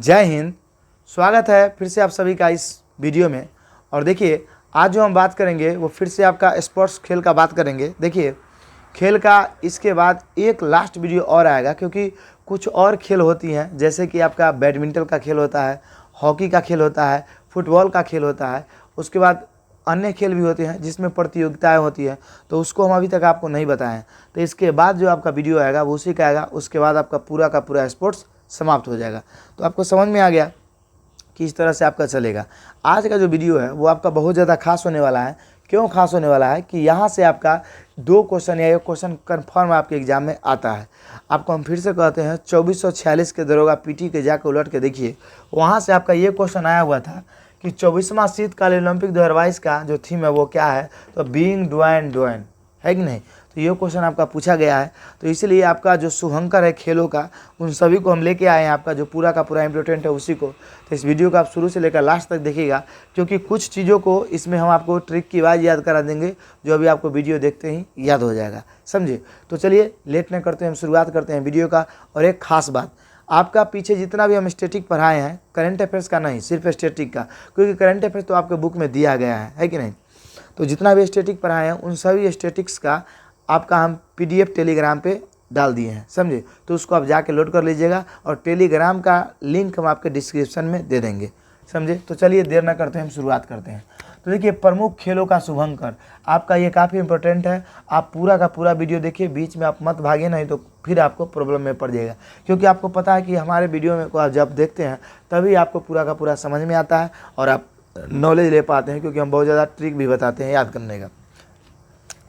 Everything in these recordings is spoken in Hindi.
जय हिंद। स्वागत है फिर से आप सभी का इस वीडियो में। और देखिए आज जो हम बात करेंगे वो फिर से आपका स्पोर्ट्स खेल का बात करेंगे। देखिए खेल का इसके बाद एक लास्ट वीडियो और आएगा, क्योंकि कुछ और खेल होती हैं, जैसे कि आपका बैडमिंटन का खेल होता है, हॉकी का खेल होता है, फुटबॉल का खेल होता है, उसके बाद अन्य खेल भी होते हैं जिसमें प्रतियोगिताएं होती हैं, तो उसको हम अभी तक आपको नहीं बताएं। तो इसके बाद जो आपका वीडियो आएगा वो उसी का आएगा, उसके बाद आपका पूरा का पूरा स्पोर्ट्स समाप्त हो जाएगा। तो आपको समझ में आ गया कि इस तरह से आपका चलेगा। आज का जो वीडियो है वो आपका बहुत ज़्यादा खास होने वाला है। क्यों खास होने वाला है कि यहाँ से आपका 2 क्वेश्चन या 1 क्वेश्चन कन्फर्म आपके एग्जाम में आता है। आपको हम फिर से कहते हैं 2446 के दरोगा पीटी के जाकर उलट के देखिए, वहाँ से आपका ये क्वेश्चन आया हुआ था कि 24वां शीतकालीन ओलंपिक 2022 का जो थीम है वो क्या है, तो बीइंग डोएन है कि नहीं। तो ये क्वेश्चन आपका पूछा गया है, तो इसलिए आपका जो शुभंकर है खेलों का, उन सभी को हम लेके आए हैं, आपका जो पूरा का पूरा इंपॉर्टेंट है उसी को। तो इस वीडियो को आप शुरू से लेकर लास्ट तक देखिएगा, क्योंकि कुछ चीज़ों को इसमें हम आपको ट्रिक की आवाज़ याद करा देंगे, जो अभी आपको वीडियो देखते ही याद हो जाएगा, समझे। तो चलिए लेट न करते हैं, हम शुरुआत करते हैं वीडियो का। और एक खास बात, आपका पीछे जितना भी हम स्टैटिक पढ़ाए हैं, करंट अफेयर्स का नहीं, सिर्फ स्टैटिक का, क्योंकि करंट अफेयर्स तो आपके बुक में दिया गया है कि नहीं। तो जितना भी स्टैटिक पढ़ाए हैं उन सभी स्टैटिक्स का आपका हम PDF टेलीग्राम पे डाल दिए हैं, समझे। तो उसको आप जाके लोड कर लीजिएगा, और टेलीग्राम का लिंक हम आपके डिस्क्रिप्शन में दे देंगे, समझे। तो चलिए देर ना करते हैं, हम शुरुआत करते हैं। तो देखिए प्रमुख खेलों का शुभंकर, आपका ये काफ़ी इंपॉर्टेंट है। आप पूरा का पूरा वीडियो देखिए, बीच में आप मत भागिए, नहीं तो फिर आपको प्रॉब्लम में पड़ जाएगा। क्योंकि आपको पता है कि हमारे वीडियो में को आप जब देखते हैं तभी आपको पूरा का पूरा समझ में आता है और आप नॉलेज ले पाते हैं, क्योंकि हम बहुत ज़्यादा ट्रिक भी बताते हैं याद करने का।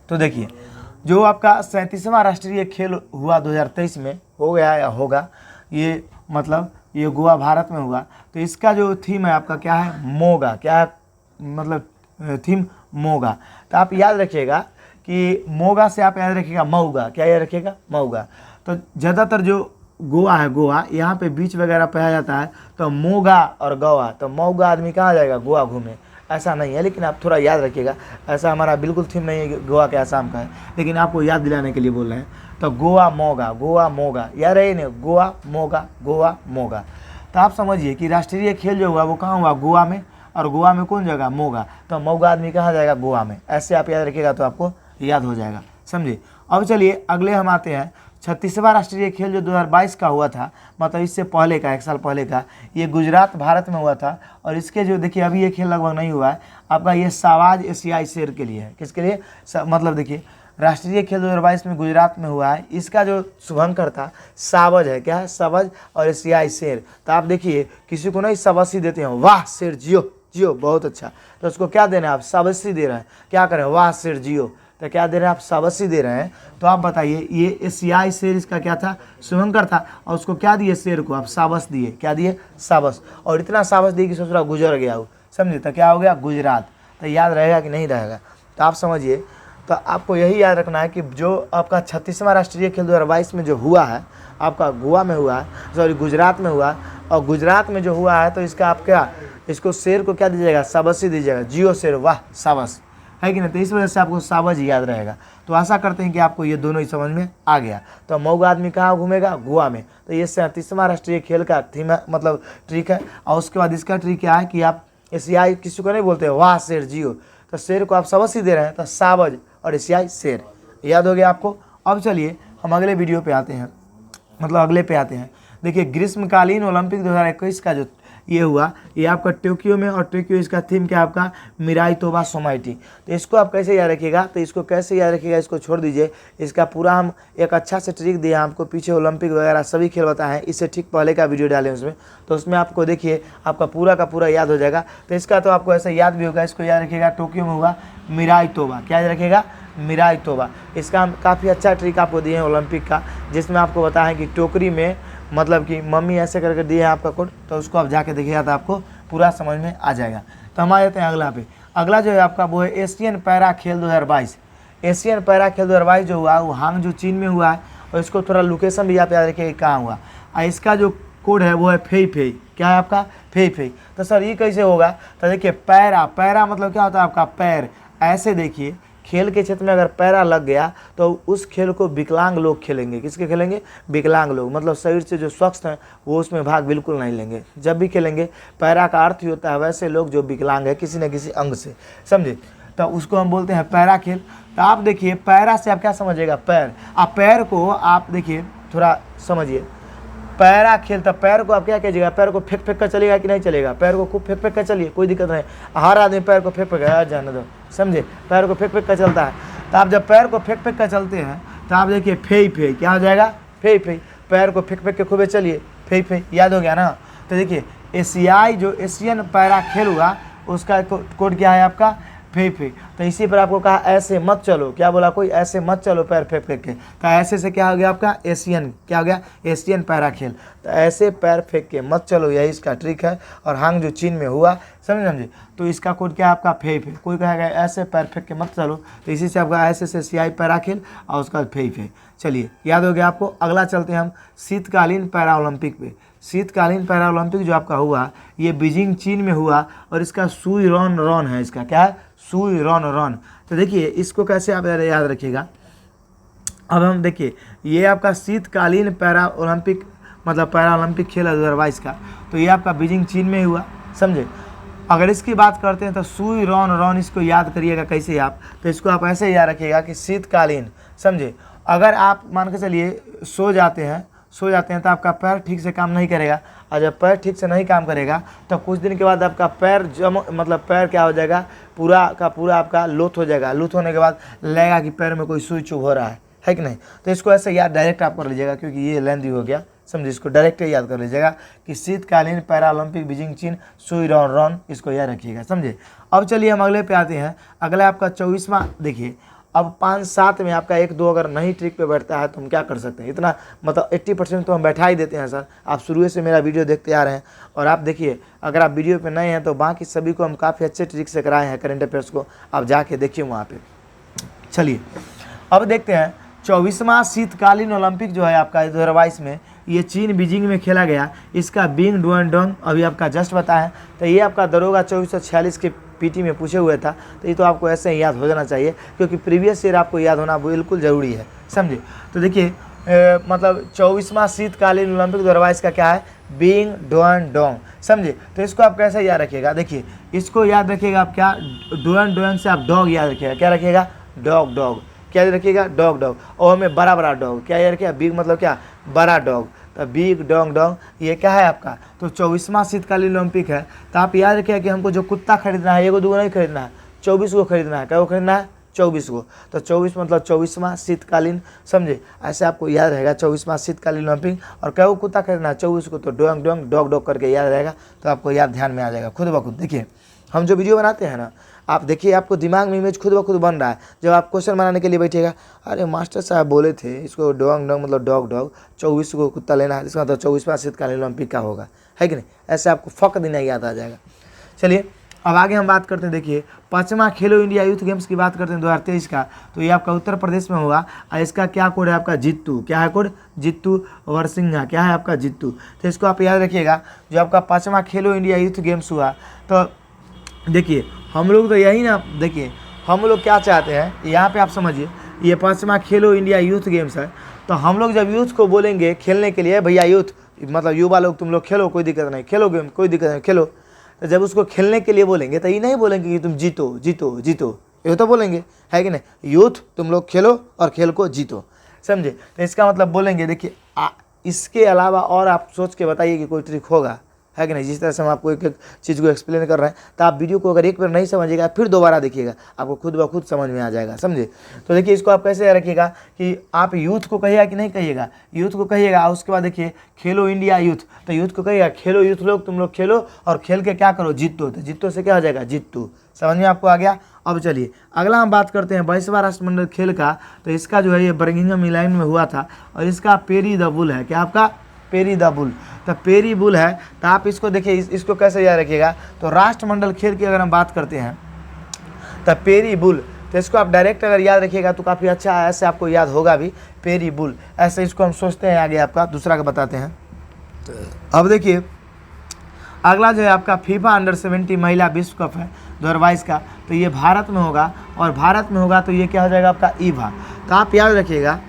तो देखिए जो आपका 37वां राष्ट्रीय खेल हुआ 2023 में, हो गया या होगा, ये मतलब ये गोवा भारत में हुआ। तो इसका जो थीम है आपका क्या है, मोगा। क्या है मतलब थीम, मोगा। तो आप याद रखिएगा कि मोगा से आप याद रखिएगा मऊगा। क्या याद रखिएगा, मऊगा। तो ज़्यादातर जो गोवा है, गोवा यहाँ पे बीच वगैरह पाया जाता है, तो मोगा और गोवा, तो मऊगा आदमी कहाँ जाएगा, गोवा घूमे, ऐसा नहीं है। लेकिन आप थोड़ा याद रखिएगा, ऐसा हमारा बिल्कुल थीम नहीं है कि गोवा के आसाम का है, लेकिन आपको याद दिलाने के लिए बोल रहे हैं। तो गोवा मोगा याद रहे नहीं, गोवा मोगा। तो आप समझिए कि राष्ट्रीय खेल जो हुआ वो कहाँ हुआ, गोवा में, और गोवा में कौन जगह, मोगा। तो मोगा आदमी कहाँ जाएगा, गोवा में। ऐसे आप याद रखिएगा तो आपको याद हो जाएगा, समझिए। अब चलिए अगले हम आते हैं 36वां राष्ट्रीय खेल जो 2022 का हुआ था, मतलब इससे पहले का, 1 साल पहले का, ये गुजरात भारत में हुआ था। और इसके जो देखिए अभी ये खेल लगभग नहीं हुआ है आपका, ये सावाज एशियाई शेर के लिए है। किसके लिए, मतलब देखिए राष्ट्रीय खेल 2022 में गुजरात में हुआ है। इसका जो शुभंकर था सावज है। क्या है, सावज और एशियाई शेर। तो आप देखिए किसी को नहीं शाबाशी देते हैं, वाह शेर जियो जियो, बहुत अच्छा। तो उसको क्या देना है, आप शाबाशी दे रहे हैं। क्या करें, वाह शेर जियो, तो क्या दे रहे हैं आप, शाबाशी दे रहे हैं। तो आप बताइए ये एशियाई शेर इसका क्या था, शुभंकर था, और उसको क्या दिए, शेर को आप शाबाश दिए। क्या दिए, शाबाश। और इतना शाबाश दिए कि ससुरा गुजर गया हो, समझिए। तो क्या हो गया, गुजरात। तो याद रहेगा कि नहीं रहेगा, तो आप समझिए। तो आपको यही याद रखना है कि जो आपका 36वां राष्ट्रीय खेल 2022 में जो हुआ है, आपका गोवा में हुआ है, सॉरी गुजरात में हुआ, और गुजरात में जो हुआ है, तो इसका आप क्या, इसको शेर को क्या दीजिएगा, शाबाशी दीजिएगा, जियो शेर, वाह शाबाश, है कि नहीं। तो इस वजह से आपको शाबाश याद रहेगा। तो आशा करते हैं कि आपको ये दोनों ही समझ में आ गया। तो मऊगा आदमी कहाँ घूमेगा, गोवा में। तो ये 37वां राष्ट्रीय खेल का थीम है, मतलब ट्रिक है। और उसके बाद इसका ट्रिक क्या है कि आप एशियाई, किसी को नहीं बोलते वाह शेर जियो, तो शेर को आप शाबाशी दे रहे हैं, तो सावज और एशियाई शेर, याद हो गया आपको। अब चलिए हम अगले वीडियो पे आते हैं, मतलब अगले पे आते हैं। देखिए ग्रीष्मकालीन ओलंपिक 2021 का जो ये हुआ, ये आपका टोक्यो में, और टोक्यो इसका थीम क्या आपका, मिराई तोबा सोमाइटी। तो इसको आप कैसे याद रखिएगा, तो इसको कैसे याद रखिएगा, इसको छोड़ दीजिए। इसका पूरा हम एक अच्छा से ट्रिक दिए आपको, पीछे ओलंपिक वगैरह सभी खेल बताए हैं, इससे ठीक पहले का वीडियो डालें उसमें, तो उसमें आपको देखिए आपका पूरा का पूरा याद हो जाएगा। तो इसका तो आपको ऐसा याद भी होगा, इसको याद रखिएगा, टोक्यो में हुआ मिराई तोबा। क्या याद रखिएगा, मिराई तोबा। इसका हम काफ़ी अच्छा ट्रिक आपको दिए हैं ओलंपिक का, जिसमें आपको बताएं कि टोकरी में, मतलब कि मम्मी ऐसे करके दिए हैं आपका कोड, तो उसको आप जाके देखिएगा तो आपको पूरा समझ में आ जाएगा। तो हम आ जाते हैं अगला पे। अगला जो है आपका वो है एशियन पैरा खेल 2022। एशियन पैरा खेल 2022 जो हुआ वो हांगझू चीन में हुआ है, और इसको थोड़ा लोकेशन भी आप याद रखिए कहाँ हुआ। और इसका जो कोड है वो है फेई फेई। क्या है आपका, फेई फेई। तो सर ये कैसे होगा, तो देखिए पैरा, पैरा मतलब क्या होता है आपका पैर, ऐसे देखिए खेल के क्षेत्र में अगर पैरा लग गया तो उस खेल को विकलांग लोग खेलेंगे। किसके खेलेंगे? विकलांग लोग, मतलब शरीर से जो स्वस्थ हैं वो उसमें भाग बिल्कुल नहीं लेंगे। जब भी खेलेंगे, पैरा का अर्थ ही होता है वैसे लोग जो विकलांग है किसी न किसी अंग से, समझे, तो उसको हम बोलते हैं पैरा खेल। तो आप देखिए पैरा से आप क्या समझिएगा? पैर। आप पैर को आप देखिए थोड़ा समझिए, पैरा खेल, तब पैर को आप क्या कीजिएगा? पैर को फेंक फेंक कर चलेगा कि नहीं चलेगा? पैर को खूब फेंक फेंक कर चलिए, कोई दिक्कत नहीं। हर आदमी पैर को फेंक फेंक जाने दो, समझे, पैर को फेंक फेंक कर चलता है। तो आप जब पैर को फेंक फेंक कर चलते हैं तो आप देखिए फेई फेई, क्या हो जाएगा? Fei Fei. पैर को फेंक फेंक के खूबे चलिए, फेई फेई, याद हो गया ना? तो देखिए एशियाई जो एशियन पैरा खेल हुआ उसका कोड क्या है आपका? Fei Fei. तो इसी पर आपको कहा ऐसे मत चलो, क्या बोला कोई? ऐसे मत चलो पैर फेंक फेंक के। तो ऐसे से क्या हो गया आपका? एशियन, क्या हो गया? एशियन पैरा खेल। तो ऐसे पैर फेंक के मत चलो, यही इसका ट्रिक है। और हांग जो चीन में हुआ, समझे, तो इसका कोड क्या है आपका? Fei Fei. कोई कहेगा ऐसे पैर फेंक के मत चलो, तो इसी से आपका ऐसे से एशियाई पैरा खेल और उसका फेई फेई। चलिए याद हो गया आपको। अगला चलते हैं हम शीतकालीन पैरा ओलंपिक पे। शीतकालीन पैरा ओलंपिक जो आपका हुआ ये बीजिंग चीन में हुआ और इसका सुई रॉन रॉन है। इसका क्या है? सुई रॉन रॉन। तो देखिए इसको कैसे आप याद रखिएगा। अब हम देखिए ये आपका शीतकालीन पैरा ओलंपिक, मतलब पैरा ओलंपिक खेल है 2022 का। तो ये आपका बीजिंग चीन में हुआ, समझे। अगर इसकी बात करते हैं तो सुई रॉन रॉन, इसको याद करिएगा कैसे आप? तो इसको आप ऐसे याद रखिएगा कि शीतकालीन, समझे। अगर आप मान के चलिए सो जाते हैं तो आपका पैर ठीक से काम नहीं करेगा, और जब पैर ठीक से नहीं काम करेगा तो कुछ दिन के बाद आपका पैर मतलब पैर क्या हो जाएगा? पूरा का पूरा आपका लूथ हो जाएगा। लूथ होने के बाद लगेगा कि पैर में कोई सुई चुभ हो रहा है कि नहीं? तो इसको ऐसे याद डायरेक्ट आप कर लीजिएगा, क्योंकि ये लेंदी हो गया, समझे। इसको डायरेक्ट याद कर लीजिएगा कि शीतकालीन पैरा ओलंपिक बीजिंग चीन सुई रॉन रॉन, इसको याद रखिएगा, समझे। अब चलिए हम अगले पे आते हैं। अगला आपका 24वां देखिए। अब 5-7 में आपका 1-2 अगर नहीं ट्रिक पे बैठता है तो हम क्या कर सकते हैं? इतना मतलब 80% तो हम बैठा ही देते हैं सर। आप शुरू से मेरा वीडियो देखते आ रहे हैं और आप देखिए, अगर आप वीडियो पे नए हैं तो बाकी सभी को हम काफ़ी अच्छे ट्रिक से कराए हैं करेंट अफेयर्स को, आप जाके देखिए वहाँ पे। चलिए अब देखते हैं 24वां शीतकालीन ओलंपिक जो है आपका 2022 में, ये चीन बीजिंग में खेला गया। इसका बिंग डुएनडोंग अभी आपका जस्ट बताया। तो ये आपका दरोगा 2446 के पीटी में पूछे हुए था। तो ये तो आपको ऐसे ही याद हो जाना चाहिए, क्योंकि प्रीवियस ईयर आपको याद होना बिल्कुल ज़रूरी है, समझे। तो देखिए मतलब 24वां शीतकालीन ओलंपिक 2022 का क्या है? बिंग डुएनडोंग, समझे। तो इसको आप कैसे याद रखिएगा? देखिए इसको याद रखिएगा आप, क्या? डुएनडोंग से आप डॉग याद रखिएगा। क्या रखिएगा? Dog dog. क्या याद रखिएगा? Dog dog. और हमें बड़ा बड़ा डॉग, क्या याद रखिएगा? बिग मतलब क्या? बड़ा डॉग। तो बिग डोंग डोंग ये क्या है आपका? तो 24वां शीतकालीन ओलंपिक है। तो आप याद रखिएगा कि हमको जो कुत्ता खरीदना है, 1-2 नहीं खरीदना है, 24 को खरीदना है। क्या को खरीदना है? 24 को। तो 24 मतलब 24वां शीतकालीन, समझे। ऐसे आपको याद रहेगा 24वां शीतकालीन ओलंपिक। और क्या को कुत्ता खरीदना है? 24 को। तो डोंग डोंग डॉग डॉग करके याद रहेगा, तो आपको याद ध्यान में आ जाएगा खुद ब खुद। देखिए हम जो वीडियो बनाते हैं ना, आप देखिए आपको दिमाग में इमेज खुद ब खुद बन रहा है। जब आप क्वेश्चन बनाने के लिए बैठिएगा, अरे मास्टर साहब बोले थे इसको डोंग डोंग मतलब डॉग डॉग, 24 को कुत्ता लेना है, इसका मतलब 24वां शीतकालीन ओलंपिक का होगा, है कि नहीं? ऐसे आपको फक दिन याद आ जाएगा। चलिए अब आगे हम बात करते हैं। देखिए 5वां खेलो इंडिया यूथ गेम्स की बात करते हैं 2023 का। तो ये आपका उत्तर प्रदेश में होगा और इसका क्या कोड है आपका? जित्तू। क्या है कोड? जित्तू वरसिंघा। क्या है आपका? जित्तू। तो इसको आप याद रखिएगा। जो आपका 5वां खेलो इंडिया यूथ गेम्स हुआ, तो देखिए हम लोग तो यही ना, देखिए हम लोग क्या चाहते हैं यहाँ पे आप समझिए, ये 5वां खेलो इंडिया यूथ गेम्स है। तो हम लोग जब यूथ को बोलेंगे खेलने के लिए, भैया यूथ मतलब युवा लोग तुम लोग खेलो, कोई दिक्कत नहीं, खेलो गेम, कोई दिक्कत नहीं, खेलो। तो जब उसको खेलने के लिए बोलेंगे तो ये नहीं बोलेंगे कि तुम जीतो जीतो जीतो, ये तो बोलेंगे, है कि नहीं? यूथ तुम लोग खेलो और खेल को जीतो, समझे। तो इसका मतलब बोलेंगे। देखिए इसके अलावा और आप सोच के बताइए कि कोई ट्रिक होगा, है कि नहीं? जिस तरह से हम आपको एक एक चीज़ को एक्सप्लेन कर रहे हैं, तो आप वीडियो को अगर एक बार नहीं समझिएगा फिर दोबारा देखिएगा, आपको खुद ब खुद समझ में आ जाएगा, समझे। तो देखिए इसको आप कैसे रखिएगा कि आप यूथ को कहिएगा कि नहीं कहिएगा? यूथ को कहिएगा। उसके बाद देखिए खेलो इंडिया यूथ, तो यूथ को कहिएगा खेलो यूथ लोग, तुम लोग खेलो और खेल के क्या करो? जीतो। तो जीतो से क्या हो जाएगा? जित्तू। समझ में आपको आ गया? अब चलिए अगला हम बात करते हैं 22वां राष्ट्रमंडल खेल का। तो इसका जो है ये बर्मिंघम इंग्लैंड में हुआ था और इसका पेरी द बुल है। क्या आपका? Peri the bull. तो पेरी बुल है। तो आप इसको देखिए, इसको कैसे याद रखिएगा? तो राष्ट्रमंडल खेल की अगर हम बात करते हैं तो पेरी बुल, तो इसको आप डायरेक्ट अगर याद रखिएगा तो काफ़ी अच्छा है, ऐसे आपको याद होगा भी, पेरी बुल। ऐसे इसको हम सोचते हैं। आगे आपका दूसरा का बताते हैं। तो अब देखिए अगला जो है आपका फीफा अंडर 17 महिला विश्व कप है 2022 का। तो ये भारत में होगा और भारत में होगा तो ये क्या हो जाएगा आपका ईभा। तो आप याद रखिएगा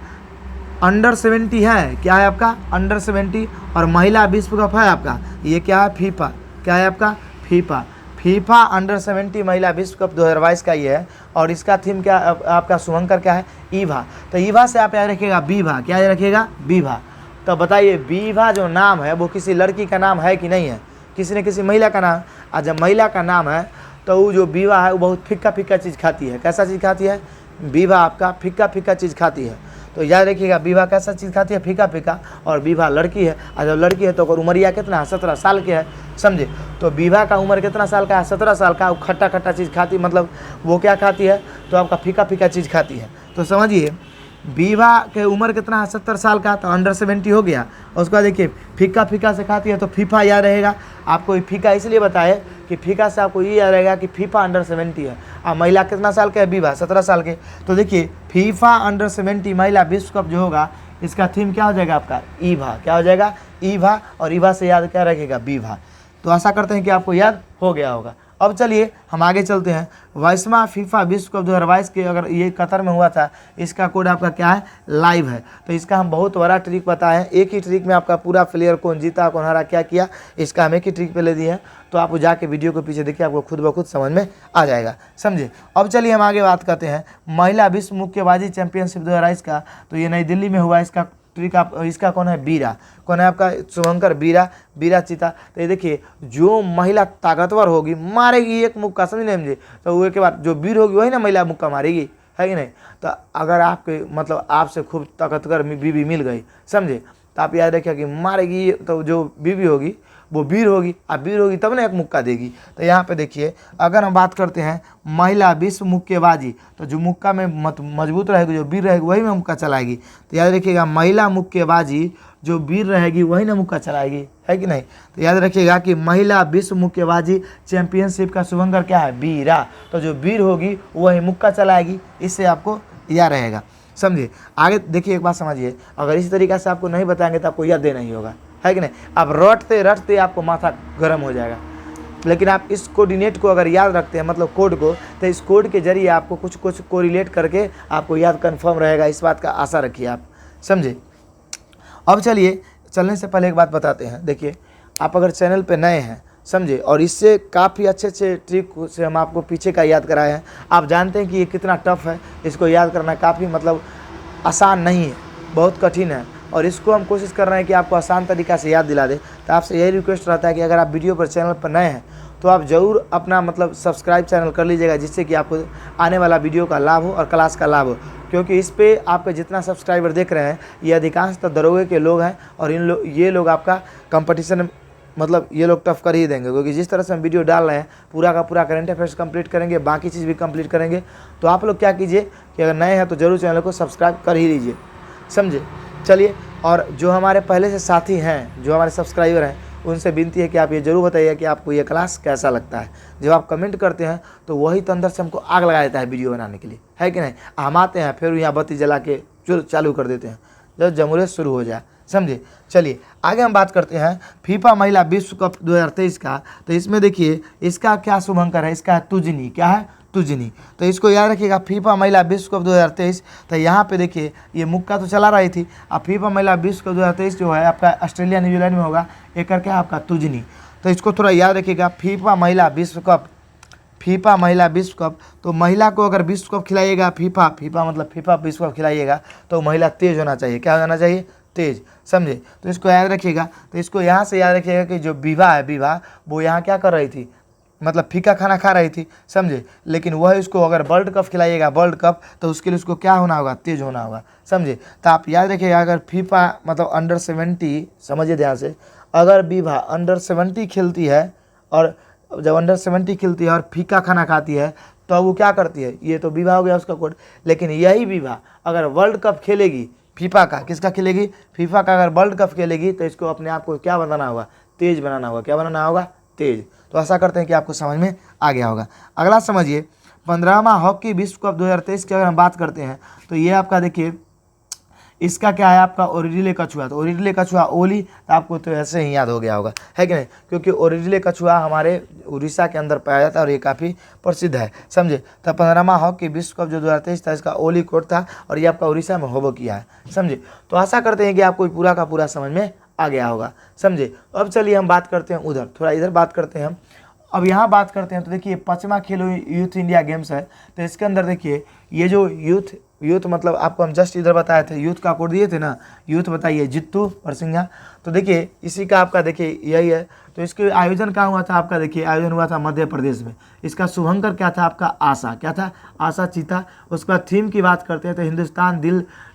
अंडर 70 है, क्या है आपका अंडर 70, और महिला विश्व कप है आपका, ये क्या है फीफा, क्या है आपका फीफा। फीफा अंडर 70 महिला विश्व कप 2022 का ये है, और इसका थीम क्या आपका शुभंकर क्या है ईभा। तो ईभा से आप याद रखिएगा बीभा, क्या याद रखिएगा बीभा। तो बताइए बीभा जो नाम है वो किसी लड़की का नाम है कि नहीं है, किसी न किसी महिला का नाम। और जब महिला का नाम है तो वो जो बीभा है वो बहुत फीका फीका चीज़ खाती है। कैसा चीज़ खाती है बीभा आपका फीका फीका चीज़ खाती है। तो याद रखिएगा बीभा कैसा चीज़ खाती है फीका फीका, और बीभा लड़की है। और जब लड़की है तो उमरिया कितना है 17 साल के है, समझे। तो बीभा का उम्र कितना साल का है 17 साल का। वो खट्टा खट्टा चीज़ खाती, मतलब वो क्या खाती है तो आपका फीका फीका चीज़ खाती है। तो समझिए बीभा के उम्र कितना है 70 साल का, तो अंडर 70 हो गया। और उसके बाद देखिए फीका फीका से खाती है तो फीफा याद रहेगा आपको। फीका इसलिए बताए कि फीका से आपको ये याद रहेगा कि फीफा अंडर 70 है। और महिला कितना साल के है बीभा 17 साल के। तो देखिए फीफा अंडर 70 महिला विश्व कप जो होगा इसका थीम क्या हो जाएगा आपका ईभा, क्या हो जाएगा ईभा। और ईभा से याद क्या रखेगा बीभा। तो आशा करते हैं कि आपको याद हो गया होगा। अब चलिए हम आगे चलते हैं। 22वां फीफा विश्व कप 2022 के अगर ये कतर में हुआ था, इसका कोड आपका क्या है लाइव है। तो इसका हम बहुत बड़ा ट्रिक बताए हैं, एक ही ट्रिक में आपका पूरा प्लेयर कौन जीता कौन हारा क्या किया इसका हम एक ही ट्रिक पे ले दिए हैं। तो आप जाके वीडियो को पीछे देखिए, आपको खुद ब खुद समझ में आ जाएगा, समझे। अब चलिए हम आगे बात करते हैं महिला विश्व मुक्केबाजी चैंपियनशिप 2022 का। तो ये नई दिल्ली में हुआ, इसका ट्रिक आप इसका कौन है बीरा, कौन है आपका शुभंकर बीरा चीता। तो ये देखिए जो महिला ताकतवर होगी मारेगी एक मुक्का, समझ नहीं समझे। तो वो के बाद जो वीर होगी वही ना महिला मुक्का मारेगी, है कि नहीं। तो अगर आपके मतलब आपसे खूब ताकतवर बीवी मिल गई, समझे, तो आप याद रखिए कि मारेगी। तो जो बीवी होगी वो वीर होगी, अब वीर होगी तब ना एक मुक्का देगी। तो यहाँ पे देखिए अगर हम बात करते हैं महिला विश्व मुक्केबाजी, तो जो मुक्का में मजबूत रहेगी, जो वीर रहेगी वही में मुक्का चलाएगी। तो याद रखिएगा महिला मुक्केबाजी जो वीर रहेगी वही ना मुक्का चलाएगी, है कि नहीं। तो याद रखिएगा कि महिला विश्व मुक्केबाजी चैंपियनशिप का शुभंकर क्या है बीरा। तो जो वीर होगी वही मुक्का चलाएगी, इससे आपको याद रहेगा, समझिए। आगे देखिए एक बात समझिए, अगर इसी तरीक़े से आपको नहीं बताएंगे तो आपको याद देना ही होगा, है कि नहीं। अब रटते रटते आपको माथा गर्म हो जाएगा, लेकिन आप इस कोऑर्डिनेट को अगर याद रखते हैं मतलब कोड को, तो इस कोड के जरिए आपको कुछ कुछ कोरिलेट करके आपको याद कन्फर्म रहेगा, इस बात का आशा रखिए आप, समझे। अब चलिए चलने से पहले एक बात बताते हैं। देखिए आप अगर चैनल पे नए हैं, समझे, और इससे काफ़ी अच्छे अच्छे ट्रिक से हम आपको पीछे का याद कराए हैं। आप जानते हैं कि ये कितना टफ है, इसको याद करना काफ़ी मतलब आसान नहीं है, बहुत कठिन है। और इसको हम कोशिश कर रहे हैं कि आपको आसान तरीक़ा से याद दिला दे। तो आपसे यही रिक्वेस्ट रहता है कि अगर आप वीडियो पर चैनल पर नए हैं तो आप ज़रूर अपना मतलब सब्सक्राइब चैनल कर लीजिएगा, जिससे कि आपको आने वाला वीडियो का लाभ हो और क्लास का लाभ हो। क्योंकि इस पे आपके जितना सब्सक्राइबर देख रहे हैं ये अधिकांशतः दरोगे के लोग हैं, और ये लोग आपका कंपटीशन मतलब ये लोग टफ कर ही देंगे। क्योंकि जिस तरह से हम वीडियो डाल रहे हैं पूरा का पूरा करंट अफेयर्स कंप्लीट करेंगे, बाकी चीज़ भी कंप्लीट करेंगे। तो आप लोग क्या कीजिए कि अगर नए हैं तो ज़रूर चैनल को सब्सक्राइब कर ही लीजिए, समझे। चलिए, और जो हमारे पहले से साथी हैं, जो हमारे सब्सक्राइबर हैं, उनसे विनती है कि आप ये ज़रूर बताइए कि आपको ये क्लास कैसा लगता है। जब आप कमेंट करते हैं तो वही तो अंदर से हमको आग लगा देता है वीडियो बनाने के लिए, है कि नहीं। हम आते हैं फिर यहाँ बत्ती जला के चालू कर देते हैं जब जमूरियत शुरू हो जाए, समझे। चलिए आगे हम बात करते हैं फीफा महिला विश्व कप 2023 का। तो इसमें देखिए इसका क्या शुभंकर है, इसका है तुजनी, क्या है तुजनी। तो इसको याद रखिएगा फीफा महिला विश्व कप 2023। तो यहाँ पे देखिए ये मुक्का तो चला रही थी। अब फीफा महिला विश्व कप 2023 जो है आपका ऑस्ट्रेलिया न्यूजीलैंड में होगा, एक करके आपका तुजनी। तो इसको थोड़ा याद रखिएगा फीफा महिला विश्व कप, फीफा महिला विश्व कप। तो महिला को अगर विश्व कप खिलाइएगा, फीफा मतलब फीफा विश्व कप खिलाइएगा तो महिला तेज होना चाहिए, क्या होना चाहिए तेज, समझे। तो इसको याद रखिएगा। तो इसको यहाँ से याद रखिएगा कि जो विवाह है, विवाह वो यहाँ क्या कर रही थी, मतलब फीका खाना खा रही थी, समझे। लेकिन वह इसको अगर वर्ल्ड कप खिलाइएगा, वर्ल्ड कप, तो उसके लिए उसको क्या होना होगा तेज होना होगा, समझे। तो आप याद रखिएगा अगर फीफा मतलब अंडर 70, समझिए ध्यान से, अगर विवाह अंडर 70 खेलती है और जब अंडर 70 खेलती है और फीका खाना खाती है तो वो क्या करती है, ये तो विवाह हो गया उसका कोड। लेकिन यही विवाह अगर वर्ल्ड कप खेलेगी, फीफा का, किसका खेलेगी फीफा का, अगर वर्ल्ड कप खेलेगी तो इसको अपने आप को क्या बनाना होगा तेज बनाना होगा, क्या बनाना होगा तेज। तो आशा करते हैं कि आपको समझ में आ गया होगा। अगला समझिए 15वां हॉकी विश्व कप 2023 की अगर हम बात करते हैं तो ये आपका देखिए इसका क्या है आपका ओरिजिले कछुआ, तो ओरिजिले कछुआ ओली, तो आपको तो ऐसे ही याद हो गया होगा, है कि नहीं, क्योंकि ओरिजिले कछुआ हमारे उड़ीसा के अंदर पाया जाता है और ये काफ़ी प्रसिद्ध है, समझे। तो 15वां हॉकी विश्व कप जो 2023 था इसका ओली कोट था और ये आपका उड़ीसा में होबो किया है, समझे। तो आशा करते हैं कि आपको पूरा का पूरा समझ में आ गया होगा, समझे। अब चलिए हम बात करते हैं उधर, थोड़ा इधर बात करते हैं हम। अब यहाँ बात करते हैं तो देखिए 5वां खेलो यूथ इंडिया गेम्स है, तो इसके अंदर देखिए ये जो यूथ मतलब आपको हम जस्ट इधर बताए थे, यूथ का कोड दिए थे ना, यूथ बताइए जित्तू और सिंघा, तो देखिए इसी का आपका देखिए यही है। तो इसके आयोजन कहाँ हुआ था आपका, देखिए आयोजन हुआ था मध्य प्रदेश में। इसका शुभंकर क्या था आपका, आशा, क्या था, आशा चीता। उसके बाद थीम की बात करते हैं तो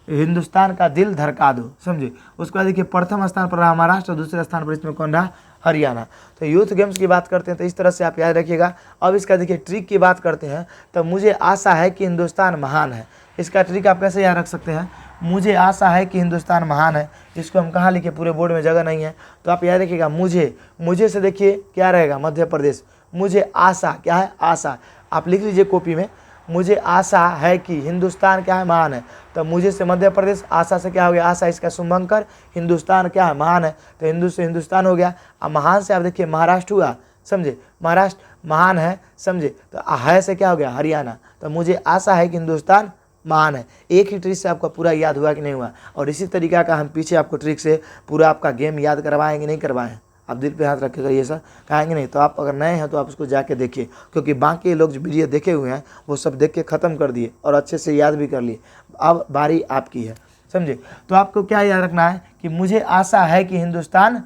हिंदुस्तान का दिल धड़का दो, समझे। उसके बाद देखिए प्रथम स्थान पर रहा महाराष्ट्र, दूसरे स्थान पर इसमें कौन रहा, हरियाणा। तो यूथ गेम्स की बात करते हैं तो इस तरह से आप याद रखिएगा। अब इसका देखिए ट्रिक की बात करते हैं तो मुझे आशा है कि हिंदुस्तान महान है, इसका ट्रिक आप कैसे याद रख सकते हैं, मुझे आशा है कि हिंदुस्तान महान है। इसको हम कहाँ लिखे, पूरे बोर्ड में जगह नहीं है, तो आप याद रखिएगा मुझे से देखिए क्या रहेगा, मध्य प्रदेश, मुझे आशा, क्या है, आशा, आप लिख लीजिए कॉपी में, मुझे आशा है कि हिंदुस्तान क्या है, महान है। तो मुझे से मध्य प्रदेश, आशा से क्या हो गया, आशा, इसका शुभंकर, हिंदुस्तान क्या है, महान है, तो हिंदू से हिंदुस्तान हो गया। अब महान से आप देखिए महाराष्ट्र हुआ, समझे, महाराष्ट्र महान है, समझे। तो है से क्या हो गया, हरियाणा। तो मुझे आशा है कि हिंदुस्तान महान है। एक ही ट्रिक से आपका पूरा याद हुआ कि नहीं हुआ, और इसी तरीका का हम पीछे आपको ट्रिक से पूरा आपका गेम याद करवाएंगे, नहीं करवाएं, आप दिल पे हाथ रखिएगा, ये सब कहेंगे नहीं। तो आप अगर नए हैं तो आप उसको जाके देखिए, क्योंकि बाकी लोग जो वीडियो देखे हुए हैं वो सब देख के ख़त्म कर दिए और अच्छे से याद भी कर लिए। अब बारी आपकी है, समझे। तो आपको क्या याद रखना है कि मुझे आशा है कि हिंदुस्तान,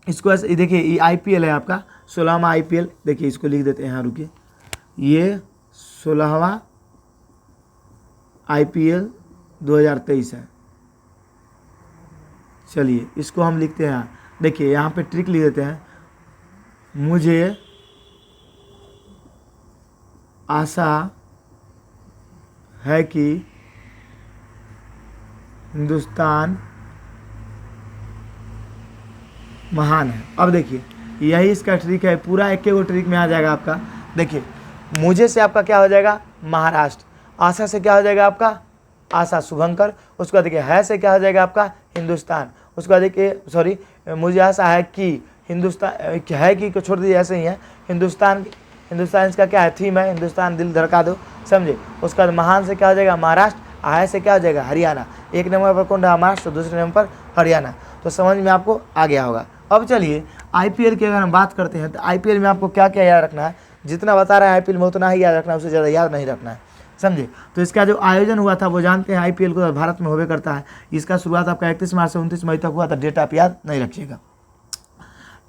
इसको ऐसे देखिए, ये IPL है आपका 16वां IPL, देखिए इसको लिख देते हैं यहाँ, रुकिए, ये 16वां IPL 2023 है। चलिए इसको हम लिखते हैं यहाँ, देखिए यहाँ पे ट्रिक लिख देते हैं, मुझे आशा है कि हिंदुस्तान महान है। अब देखिए यही इसका ट्रिक है, पूरा एक वो ट्रिक में आ जाएगा आपका। देखिए मुझे से आपका क्या हो जाएगा, महाराष्ट्र, आशा से क्या हो जाएगा आपका, आशा, शुभंकर। उसके बाद देखिए है से क्या हो जाएगा आपका, हिंदुस्तान। उसके बाद देखिए सॉरी, मुझे आशा है कि हिंदुस्तान, है कि को छोड़ दीजिए, ऐसे ही है, हिंदुस्तान इसका क्या है, थीम है, हिंदुस्तान दिल धड़का दो, समझे। उसके बाद महान से क्या हो जाएगा, महाराष्ट्र, है से क्या हो जाएगा, हरियाणा। एक नंबर पर कौन रहा, महाराष्ट्र, दूसरे नंबर पर हरियाणा। तो समझ में आपको आ गया होगा। अब चलिए IPL की अगर हम बात करते हैं तो IPL में आपको क्या क्या याद रखना है, जितना बता रहा है IPL में उतना ही याद रखना है, उससे ज़्यादा याद नहीं रखना है, समझे। तो इसका जो आयोजन हुआ था वो जानते हैं, IPL को भारत में होवे करता है। इसका शुरुआत आपका 31 मार्च से 29 मई तक हुआ था, डेट आप याद नहीं रखिएगा।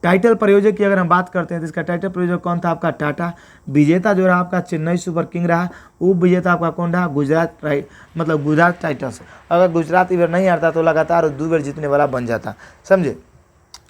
टाइटल प्रायोजक की अगर हम बात करते हैं तो इसका टाइटल प्रायोजक कौन था आपका, टाटा। विजेता जो रहा आपका चेन्नई सुपर किंग रहा। उप विजेता आपका कौन रहा, गुजरात टाइटंस। अगर गुजरात इधर नहीं हारता तो लगातार 2 बार जीतने वाला बन जाता, समझे।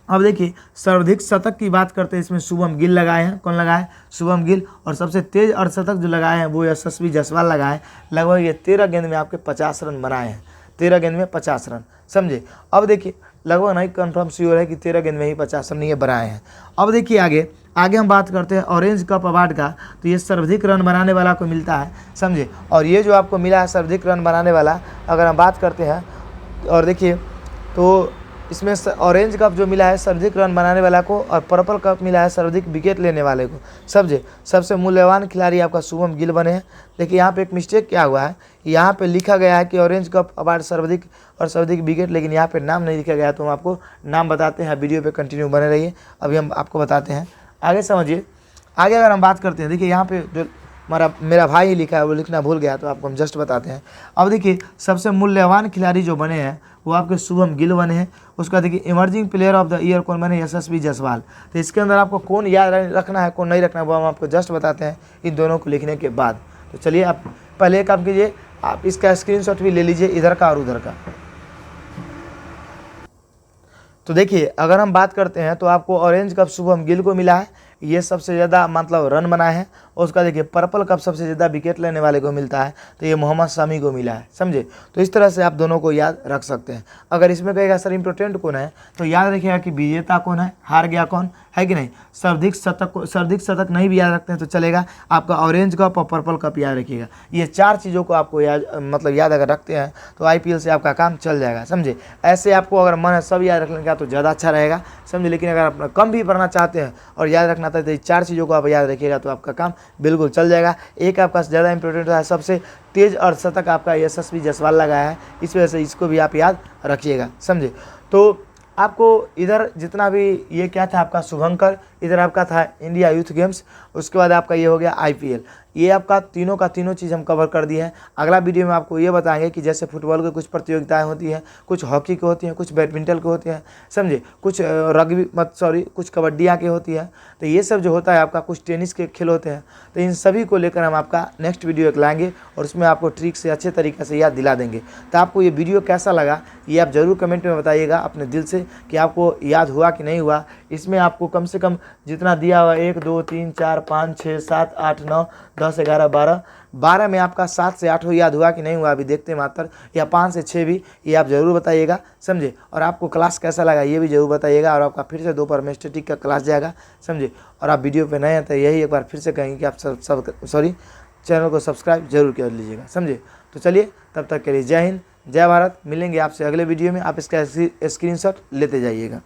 अब देखिए सर्वाधिक शतक की बात करते हैं, इसमें शुभम गिल लगाए हैं, कौन लगाए, शुभम गिल। और सबसे तेज अर्धशतक जो लगाए हैं वो यशस्वी जायसवाल लगाए, लगभग ये 13 गेंद में आपके 50 रन बनाए हैं, 13 गेंद में 50 रन, समझे। अब देखिए लगभग नहीं कंफर्म श्योर है कि 13 गेंद में ही 50 रन ये बनाए हैं। अब देखिए आगे हम बात करते हैं ऑरेंज कप अवार्ड का, तो ये सर्वाधिक रन बनाने वाला को मिलता है, समझे। और ये जो आपको मिला है सर्वाधिक रन बनाने वाला, अगर हम बात करते हैं और देखिए तो इसमें ऑरेंज कप जो मिला है सर्वाधिक रन बनाने वाला को, और पर्पल कप मिला है सर्वाधिक विकेट लेने वाले को, समझे। सबसे मूल्यवान खिलाड़ी आपका शुभम गिल बने हैं। देखिए यहाँ पे एक मिस्टेक क्या हुआ है, यहाँ पे लिखा गया है कि ऑरेंज कप अवार्ड सर्वाधिक और सर्वाधिक विकेट, लेकिन यहाँ पे नाम नहीं लिखा गया, तो हम आपको नाम बताते हैं, वीडियो पे कंटिन्यू बने रहिए, अभी हम आपको बताते हैं, आगे समझिए। आगे अगर हम बात करते हैं, देखिए यहाँ पे जो मेरा भाई ही लिखा है वो लिखना भूल गया, तो आपको हम जस्ट बताते हैं। अब देखिए सबसे मूल्यवान खिलाड़ी जो बने हैं वो आपके शुभम गिल बने हैं। उसका देखिए emerging player of the year कौन बने, यशस्वी जायसवाल। तो इसके अंदर आपको कौन याद रखना है कौन नहीं रखना है वो हम आपको जस्ट बताते हैं इन दोनों को लिखने के बाद। तो चलिए आप पहले एक काम कीजिए, आप इसका स्क्रीनशॉट भी ले लीजिए, इधर का और उधर का। तो देखिए अगर हम बात करते हैं तो आपको ऑरेंज कप शुभम गिल को मिला है, ये सबसे ज़्यादा मतलब रन बनाए हैं। और उसका देखिए पर्पल कप सबसे ज़्यादा विकेट लेने वाले को मिलता है, तो ये मोहम्मद शमी को मिला है, समझे। तो इस तरह से आप दोनों को याद रख सकते हैं। अगर इसमें कहेगा सर इम्पोर्टेंट कौन है, तो याद रखिएगा कि विजेता कौन है, हार गया कौन है कि नहीं। सर्वाधिक शतक नहीं भी याद रखते हैं तो चलेगा, आपका ऑरेंज कप और पर्पल कप याद रखिएगा। ये 4 चीज़ों को आपको याद अगर रखते हैं तो IPL से आपका काम चल जाएगा, समझे। ऐसे आपको अगर मन है सब याद रखने का तो ज़्यादा अच्छा रहेगा, समझे। लेकिन अगर आप कम भी पढ़ना चाहते हैं और याद रखना था तो ये 4 चीज़ों को आप याद रखिएगा तो आपका काम बिल्कुल चल जाएगा। एक आपका ज़्यादा इंपॉर्टेंट है, सबसे तेज अर्धशतक आपका यशस्वी जायसवाल लगाया है, इस वजह से इसको भी आप याद रखिएगा, समझे। तो आपको इधर जितना भी ये क्या था आपका शुभंकर, इधर आपका था इंडिया यूथ गेम्स, उसके बाद आपका ये हो गया IPL। ये आपका तीनों का तीनों चीज़ हम कवर कर दिए हैं। अगला वीडियो में आपको ये बताएंगे कि जैसे फुटबॉल की कुछ प्रतियोगिताएं होती हैं, कुछ हॉकी की होती हैं, कुछ बैडमिंटन की होती हैं, समझे, कुछ कुछ कबड्डियाँ की होती है। तो ये सब जो होता है आपका, कुछ टेनिस के खेल होते हैं। तो इन सभी को लेकर हम आपका नेक्स्ट वीडियो एक लाएंगे और उसमें आपको ट्रिक से अच्छे तरीके से याद दिला देंगे। तो आपको ये वीडियो कैसा लगा ये आप ज़रूर कमेंट में बताइएगा अपने दिल से कि आपको याद हुआ कि नहीं हुआ। इसमें आपको कम से कम जितना दिया हुआ 1 2 3 4 5 6 7 8 9 10 11 12 में आपका 7 से 8 याद हुआ कि नहीं हुआ अभी देखते हैं मात्र, या 5 से 6 भी, ये आप ज़रूर बताइएगा, समझे। और आपको क्लास कैसा लगा ये भी ज़रूर बताइएगा। और आपका फिर से 2 पर मैथमेटिक्स का क्लास जाएगा, समझे। और आप वीडियो पे नए हैं तो यही एक बार फिर से कहेंगे कि आप चैनल को सब्सक्राइब जरूर कर लीजिएगा, समझे। तो चलिए तब तक के लिए जय हिंद, जय भारत। मिलेंगे आपसे अगले वीडियो में, आप इसका स्क्रीनशॉट लेते जाइएगा।